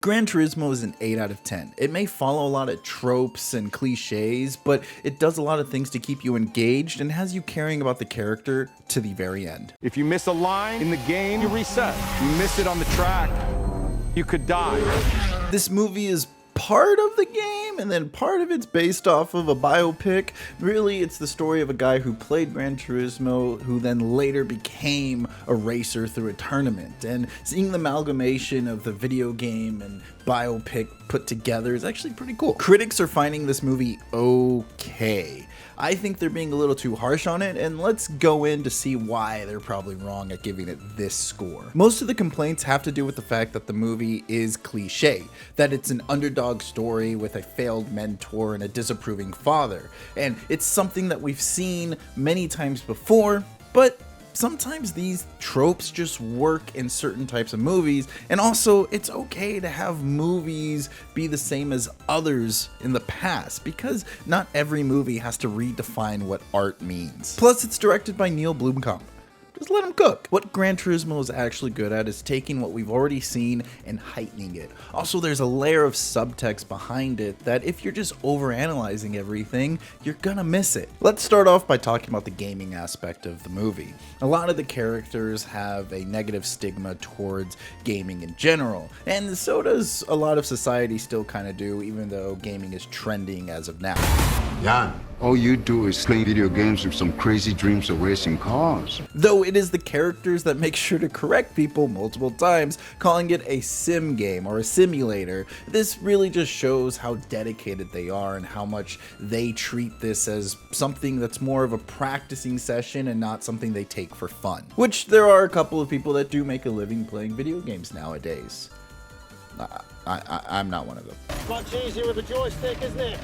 Gran Turismo is an 8 out of 10. It may follow a lot of tropes and cliches, but it does a lot of things to keep you engaged and has you caring about the character to the very end. If you miss a line in the game, you reset. You miss it on the track, you could die. This movie is part of the game, and then part of it's based off of a biopic. Really, it's the story of a guy who played Gran Turismo, who then later became a racer through a tournament. And seeing the amalgamation of the video game and biopic put together is actually pretty cool. Critics are finding this movie okay. I think they're being a little too harsh on it, and let's go in to see why they're probably wrong at giving it this score. Most of the complaints have to do with the fact that the movie is cliche, that it's an underdog story with a failed mentor and a disapproving father, and it's something that we've seen many times before, but sometimes these tropes just work in certain types of movies, and also it's okay to have movies be the same as others in the past, because not every movie has to redefine what art means. Plus, it's directed by Neil Blomkamp. Just let him cook. What Gran Turismo is actually good at is taking what we've already seen and heightening it. Also, there's a layer of subtext behind it that if you're just overanalyzing everything, you're gonna miss it. Let's start off by talking about the gaming aspect of the movie. A lot of the characters have a negative stigma towards gaming in general, and so does a lot of society still kind of do, even though gaming is trending as of now. Jan, all you do is play video games with some crazy dreams of racing cars. Though it is the characters that make sure to correct people multiple times, calling it a sim game or a simulator. This really just shows how dedicated they are and how much they treat this as something that's more of a practicing session and not something they take for fun. Which there are a couple of people that do make a living playing video games nowadays. I'm not one of them. Much easier with a joystick, isn't it?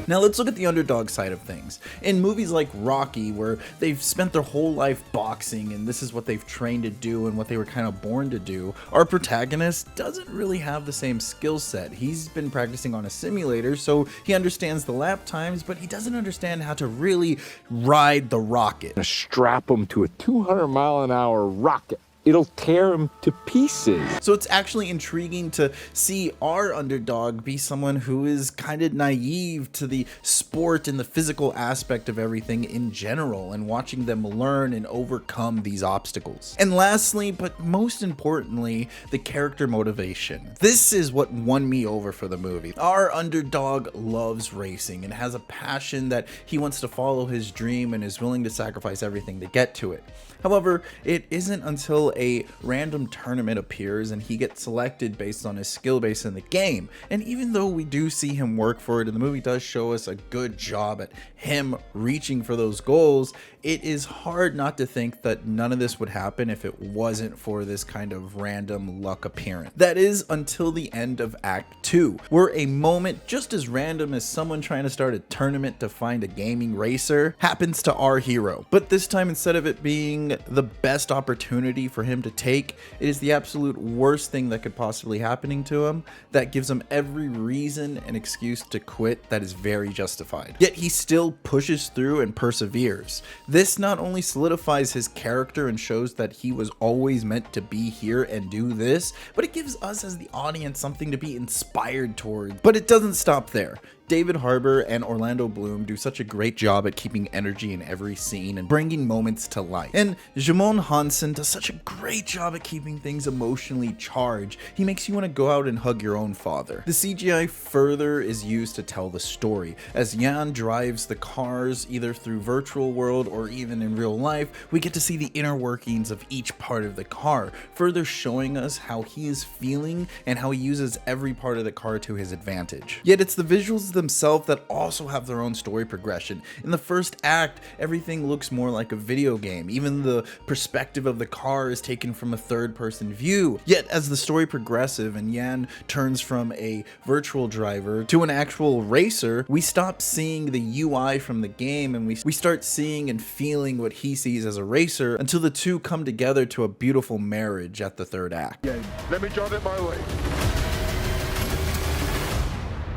Now let's look at the underdog side of things. In movies like Rocky, where they've spent their whole life boxing and this is what they've trained to do and what they were kind of born to do, our protagonist doesn't really have the same skill set. He's been practicing on a simulator, so he understands the lap times, but he doesn't understand how to really ride the rocket. Strap them to a 200-mile-an-hour rocket. It'll tear him to pieces. So it's actually intriguing to see our underdog be someone who is kind of naive to the sport and the physical aspect of everything in general, and watching them learn and overcome these obstacles. And lastly, but most importantly, the character motivation. This is what won me over for the movie. Our underdog loves racing and has a passion that he wants to follow his dream and is willing to sacrifice everything to get to it. However, it isn't until a random tournament appears and he gets selected based on his skill base in the game. And even though we do see him work for it, and the movie does show us a good job at him reaching for those goals, it is hard not to think that none of this would happen if it wasn't for this kind of random luck appearance. That is until the end of Act 2, where a moment just as random as someone trying to start a tournament to find a gaming racer happens to our hero. But this time, instead of it being the best opportunity for him to take, it is the absolute worst thing that could possibly happening to him that gives him every reason and excuse to quit that is very justified. Yet he still pushes through and perseveres. This not only solidifies his character and shows that he was always meant to be here and do this, but it gives us as the audience something to be inspired toward. But it doesn't stop there. David Harbour and Orlando Bloom do such a great job at keeping energy in every scene and bringing moments to life. And Jimon Hansen does such a great job at keeping things emotionally charged. He makes you want to go out and hug your own father. The CGI further is used to tell the story. As Jan drives the cars either through virtual world or even in real life, we get to see the inner workings of each part of the car, further showing us how he is feeling and how he uses every part of the car to his advantage. Yet it's the visuals themselves that also have their own story progression. In the first act, everything looks more like a video game. Even the perspective of the car is taken from a third-person view. Yet as the story progresses and Jan turns from a virtual driver to an actual racer, we stop seeing the UI from the game and we start seeing and feeling what he sees as a racer, until the two come together to a beautiful marriage at the third act. Let me drive it my way.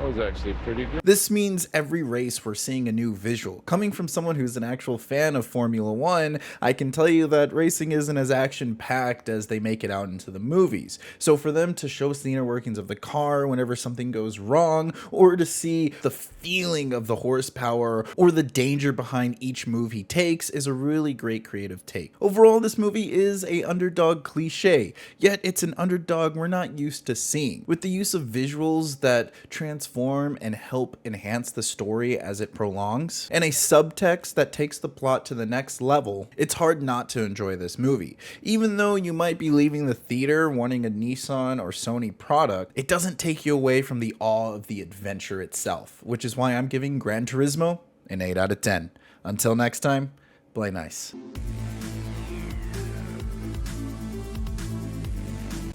I was actually pretty good. This means every race we're seeing a new visual. Coming from someone who's an actual fan of Formula One, I can tell you that racing isn't as action-packed as they make it out into the movies. So for them to show us the inner workings of the car whenever something goes wrong, or to see the feeling of the horsepower or the danger behind each move he takes, is a really great creative take. Overall, this movie is a underdog cliche, yet it's an underdog we're not used to seeing. With the use of visuals that transform and help enhance the story as it prolongs, and a subtext that takes the plot to the next level, it's hard not to enjoy this movie. Even though you might be leaving the theater wanting a Nissan or Sony product, it doesn't take you away from the awe of the adventure itself, which is why I'm giving Gran Turismo an 8 out of 10. Until next time, play nice.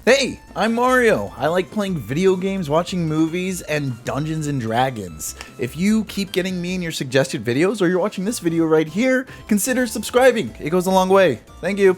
Hey, I'm Mario. I like playing video games, watching movies, and Dungeons and Dragons. If you keep getting me in your suggested videos, or you're watching this video right here, consider subscribing. It goes a long way. Thank you.